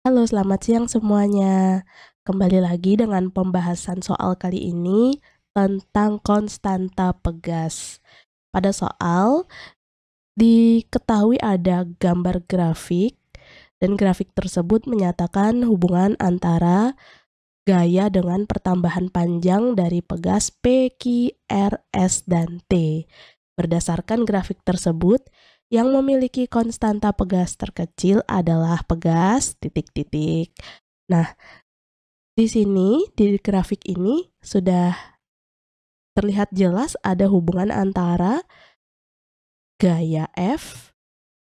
Halo, selamat siang semuanya. Kembali lagi dengan pembahasan soal kali ini tentang konstanta pegas. Pada soal, diketahui ada gambar grafik, dan grafik tersebut menyatakan hubungan antara gaya dengan pertambahan panjang dari pegas P, Q, R, S, dan T. Berdasarkan grafik tersebut, yang memiliki konstanta pegas terkecil adalah pegas titik-titik. Nah, di sini, di grafik ini sudah terlihat jelas ada hubungan antara gaya F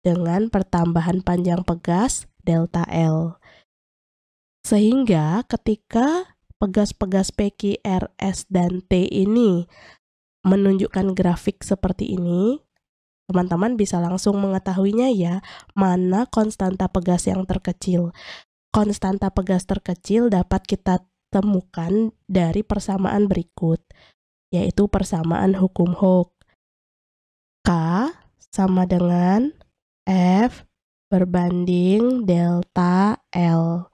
dengan pertambahan panjang pegas delta L. Sehingga ketika pegas-pegas P, Q, R, S, dan T ini menunjukkan grafik seperti ini, teman-teman bisa langsung mengetahuinya ya, mana konstanta pegas yang terkecil. Konstanta pegas terkecil dapat kita temukan dari persamaan berikut, yaitu persamaan hukum Hooke. K sama dengan F berbanding delta L.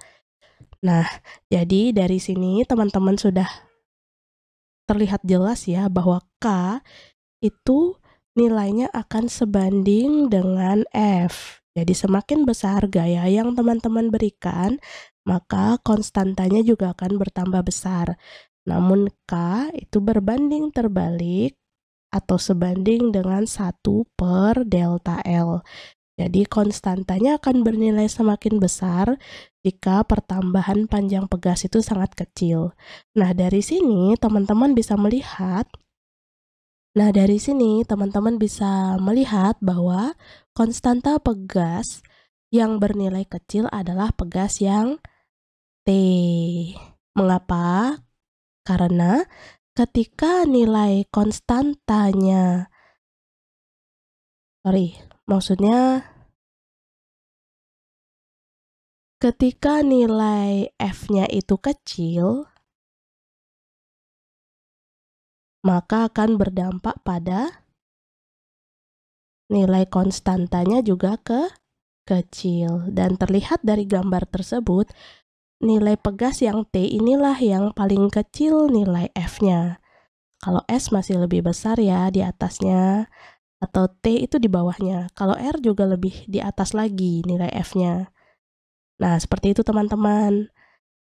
Nah, jadi dari sini teman-teman sudah terlihat jelas ya bahwa K itu nilainya akan sebanding dengan F. Jadi semakin besar gaya yang teman-teman berikan, maka konstantanya juga akan bertambah besar. Namun K itu berbanding terbalik atau sebanding dengan 1 per delta L. Jadi konstantanya akan bernilai semakin besar jika pertambahan panjang pegas itu sangat kecil. Nah, dari sini teman-teman bisa melihat bahwa konstanta pegas yang bernilai kecil adalah pegas yang T. Mengapa? Karena ketika nilai konstantanya, ketika nilai F-nya itu kecil, maka akan berdampak pada nilai konstantanya juga kecil. Dan terlihat dari gambar tersebut, nilai pegas yang T inilah yang paling kecil nilai F-nya. Kalau S masih lebih besar ya di atasnya, atau T itu di bawahnya. Kalau R juga lebih di atas lagi nilai F-nya. Nah, seperti itu teman-teman.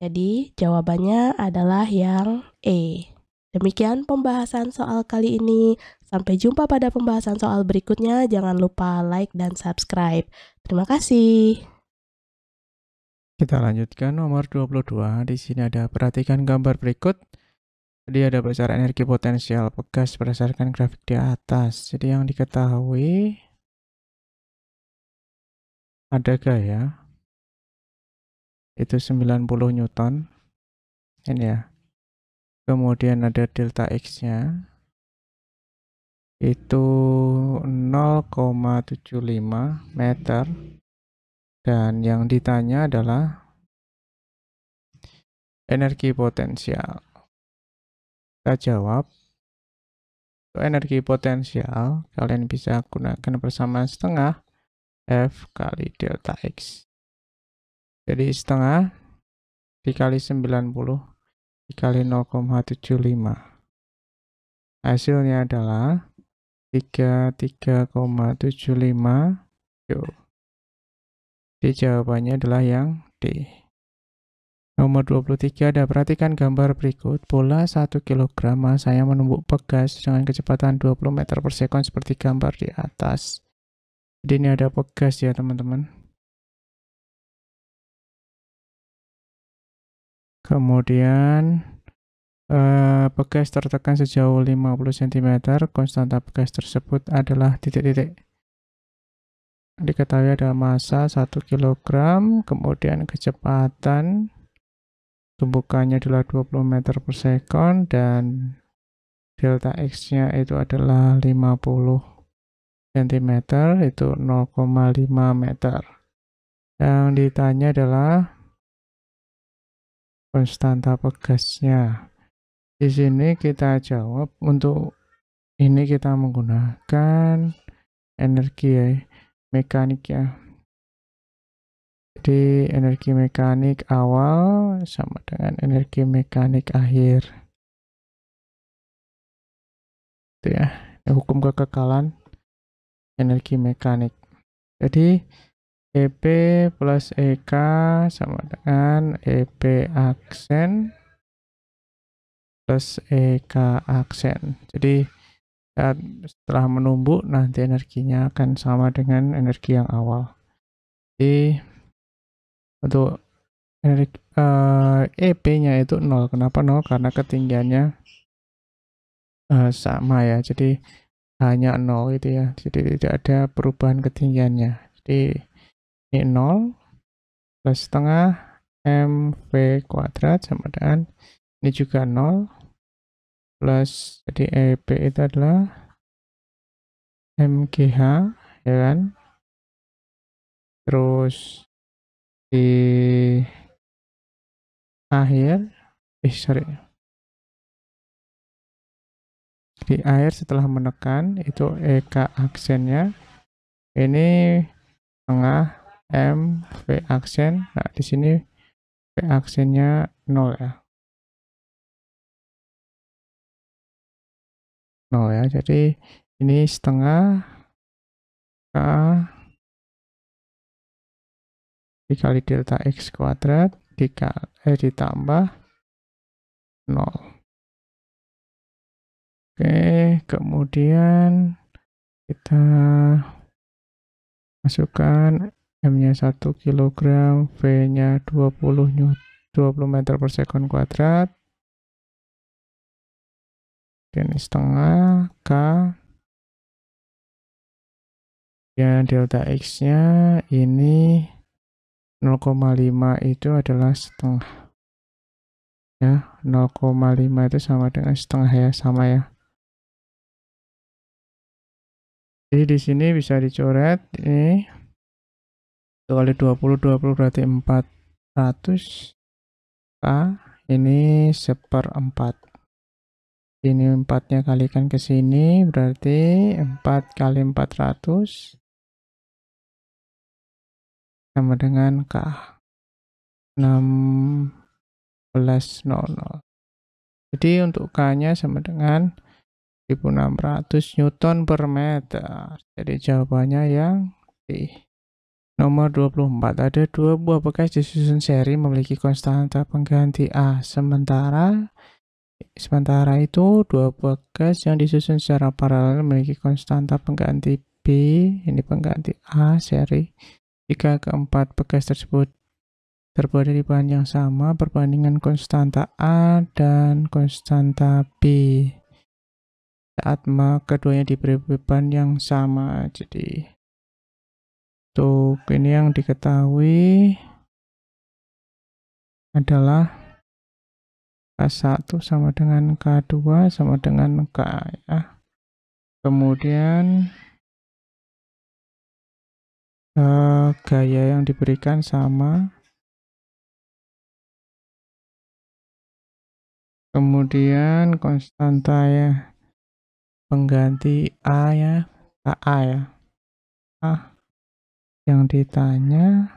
Jadi, jawabannya adalah yang E. Demikian pembahasan soal kali ini. Sampai jumpa pada pembahasan soal berikutnya. Jangan lupa like dan subscribe. Terima kasih. Kita lanjutkan nomor 22. Di sini ada perhatikan gambar berikut. Jadi ada besaran energi potensial pegas berdasarkan grafik di atas. Jadi yang diketahui ada gaya itu 90 Newton. Ini ya. Kemudian ada delta X-nya itu 0,75 meter. Dan yang ditanya adalah energi potensial. Kita jawab, energi potensial kalian bisa gunakan persamaan setengah F kali delta X. Jadi setengah dikali 90 dikali 0,75. Hasilnya adalah 33,75 Joule. Jadi jawabannya adalah yang D. Nomor 23 ada perhatikan gambar berikut. Bola 1 kg masanya menumbuk pegas dengan kecepatan 20 meter per sekon seperti gambar di atas. Jadi ini ada pegas ya teman-teman. Kemudian pegas tertekan sejauh 50 cm. Konstanta pegas tersebut adalah titik-titik. Diketahui ada massa 1 kg, kemudian kecepatan tumbukannya adalah 20 meter per sekon, dan delta X-nya itu adalah 50 cm, itu 0,5 meter. Yang ditanya adalah konstanta pegasnya. Di sini kita jawab, untuk ini kita menggunakan energi mekanik ya. Jadi energi mekanik awal sama dengan energi mekanik akhir. Itu ya, hukum kekekalan energi mekanik. Jadi EP plus EK sama dengan EP aksen plus EK aksen. Jadi setelah menumbuk nanti energinya akan sama dengan energi yang awal. Jadi untuk energi EP-nya itu 0. Kenapa 0? Karena ketinggiannya sama ya. Jadi hanya 0 itu ya. Jadi tidak ada perubahan ketinggiannya. Jadi ini 0 plus setengah mv kuadrat sama dengan ini juga 0 plus, jadi EP itu adalah mgh ya kan. Terus di akhir di akhir setelah menekan itu EK aksennya ini tengah mv aksen. Nah di sini v aksennya 0 ya, 0 ya. Jadi ini setengah K dikali delta X kuadrat ditambah 0. Oke, kemudian kita masukkan M-nya 1 kg, V-nya 20 meter per sekon kuadrat. Dan setengah K. Dan delta X-nya ini 0,5 itu adalah setengah. Ya, 0,5 itu sama dengan setengah ya, sama ya. Jadi di sini bisa dicoret ini 1 kali 20 berarti 400 K, ini 1/4. Ini 4-nya kalikan ke sini berarti 4 kali 400 sama dengan K 1600. Jadi untuk K-nya sama dengan 1600 Newton per meter. Jadi jawabannya yang D. Nomor 24. Ada 2 buah bekas disusun seri memiliki konstanta pengganti A. Sementara itu 2 bekas yang disusun secara paralel memiliki konstanta pengganti B. Ini pengganti A seri. Jika keempat bekas tersebut terbuat dari bahan yang sama, perbandingan konstanta A dan konstanta B saat keduanya diberi beban yang sama. Jadi untuk ini yang diketahui adalah K1 sama dengan K2 sama dengan K ya. Kemudian gaya yang diberikan sama. Kemudian konstanta ya pengganti A ya, KA ya. Yang ditanya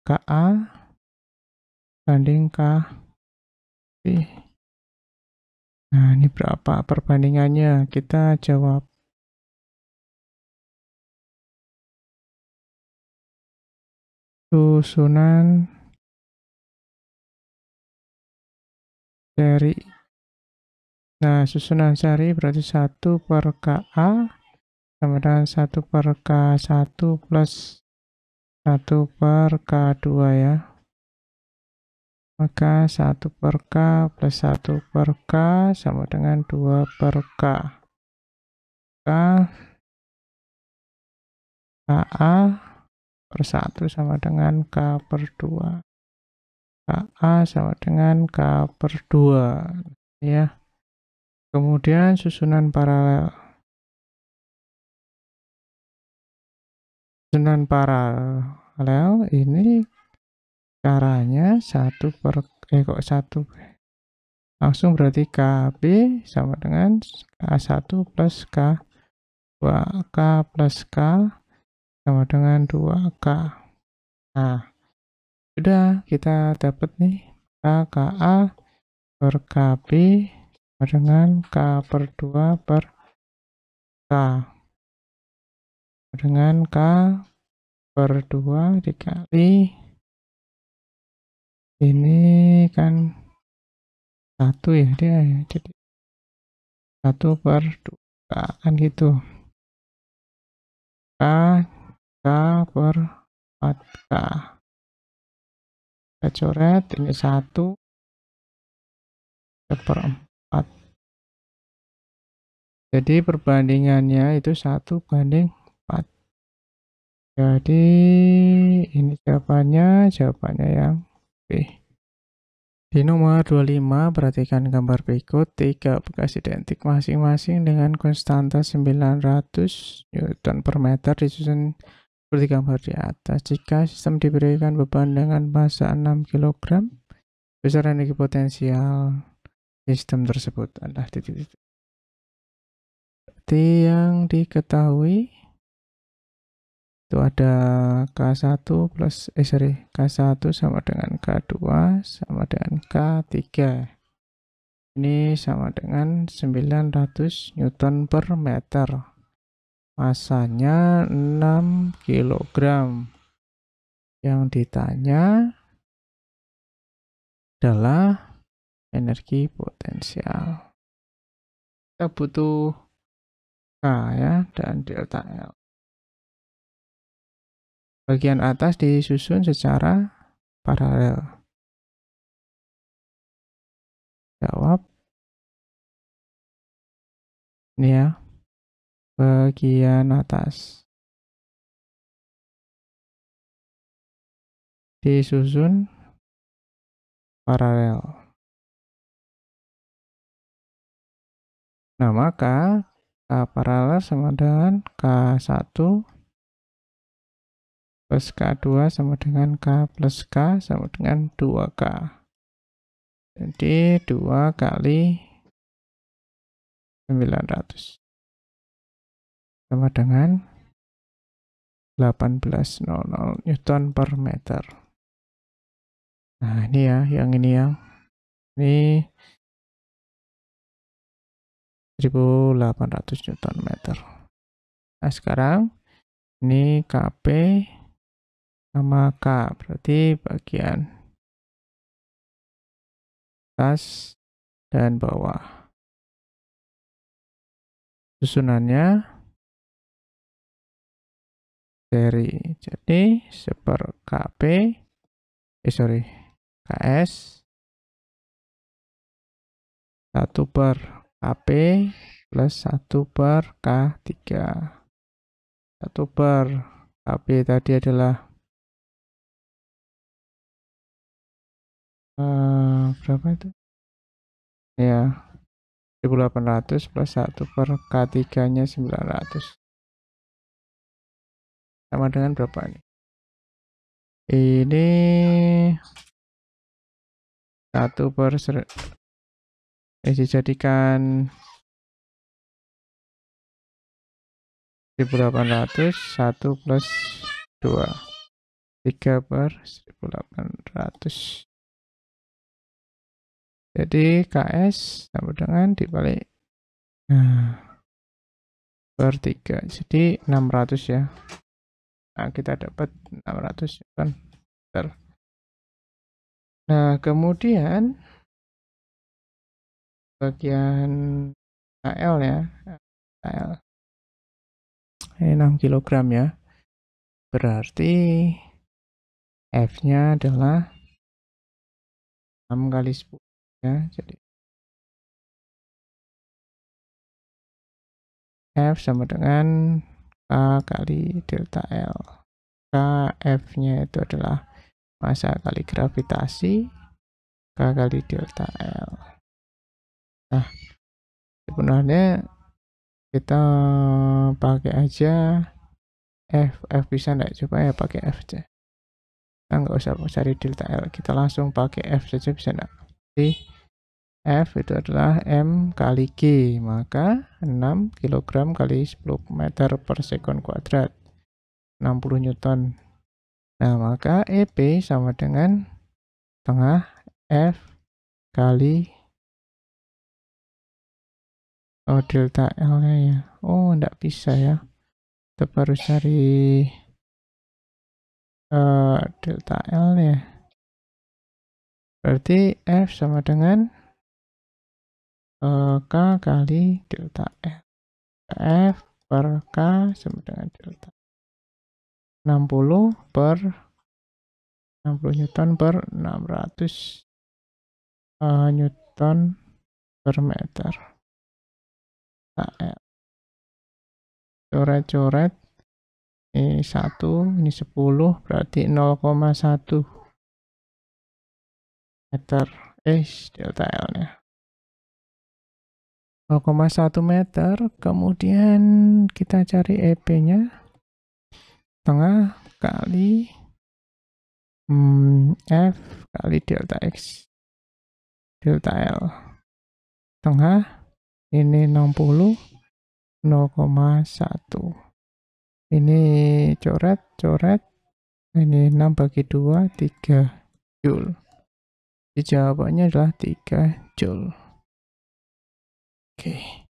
KA banding KB. Nah, ini berapa perbandingannya? Kita jawab. Susunan seri. Nah, susunan seri berarti 1 per KA sama dengan 1 per K1 plus 1 per K2 ya. Maka 1 per K plus 1 per K sama dengan 2 per K. KA per 1 sama dengan K per 2. KA sama dengan K per 2. Ya. Kemudian susunan paralel. Susunan paralel ini caranya 1 per kok 1 langsung berarti KB sama dengan K1 plus K2, K plus K sama dengan 2K. Nah, sudah kita dapat nih KA per KB sama dengan K per 2 per K dengan K per 2 dikali ini kan 1 ya dia ya, jadi 1 per 2 kan gitu. K per 4K. Kita coret ini 1 per 4. Jadi perbandingannya itu 1 banding 4. Jadi ini jawabannya yang B. Di nomor 25, perhatikan gambar berikut. 3 bekas identik masing-masing dengan konstanta 900 Newton per meter disusun seperti gambar di atas. Jika sistem diberikan beban dengan massa 6 kg, besar energi potensial sistem tersebut adalah titik-titik. Berarti yang diketahui itu ada K1 plus K1 sama dengan K2 sama dengan K3. Ini sama dengan 900 Newton per meter. Masanya 6 kg. Yang ditanya adalah energi potensial. Kita butuh K ya dan delta L. Bagian atas disusun secara paralel. Jawab. Ini ya. Bagian atas. Disusun paralel. Nah, maka K paralel sama dengan K1 plus K2 sama dengan K plus K sama dengan 2K. Jadi 2 kali 900 sama dengan 1800 Newton per meter. Nah, ini ya, yang ini 1800 Newton meter. Nah, sekarang ini KP sama K, berarti bagian atas dan bawah. Susunannya seri. Jadi seper KP, KS 1 per KP plus 1 per K3. 1 per KP tadi adalah berapa itu? Ya, 1800 plus 1 per K3 nya 900 sama dengan berapa nih? Ini 1 per dijadikan 1800 1 plus 2 3 per 1800. Jadi KS sama dengan dibalik per 3. Jadi 600 ya. Nah, kita dapat 600 Newton meter. Nah, kemudian bagian AL ya. AL. Ini 6 kg ya. Berarti F-nya adalah 6 kali 10 ya. Jadi F sama dengan K kali delta L. Kf-nya itu adalah massa kali gravitasi, K kali delta L. Nah, sebenarnya kita pakai aja F bisa enggak? Coba ya pakai F aja. Kita nggak usah cari delta L, kita langsung pakai F saja bisa enggak? Jadi F itu adalah M kali G, maka 6 kg kali 10 meter per sekon kuadrat. 60 Newton. Nah, maka EP sama dengan tengah F kali delta L-nya ya. Oh, enggak bisa ya. Tetap harus cari delta L-nya. Berarti F sama dengan K kali delta L. F per K sama dengan delta 60 per 60 Newton per 600 Newton per meter. Coret-coret. Ini 1, ini 10, berarti 0,1 meter. Delta L-nya. 0,1 meter, kemudian kita cari EP-nya. Tengah kali F kali delta X. Delta L. Tengah, ini 60, 0,1. Ini coret, ini 6 bagi 2, 3 Joule. Jadi jawabannya adalah 3 Joule. Oke.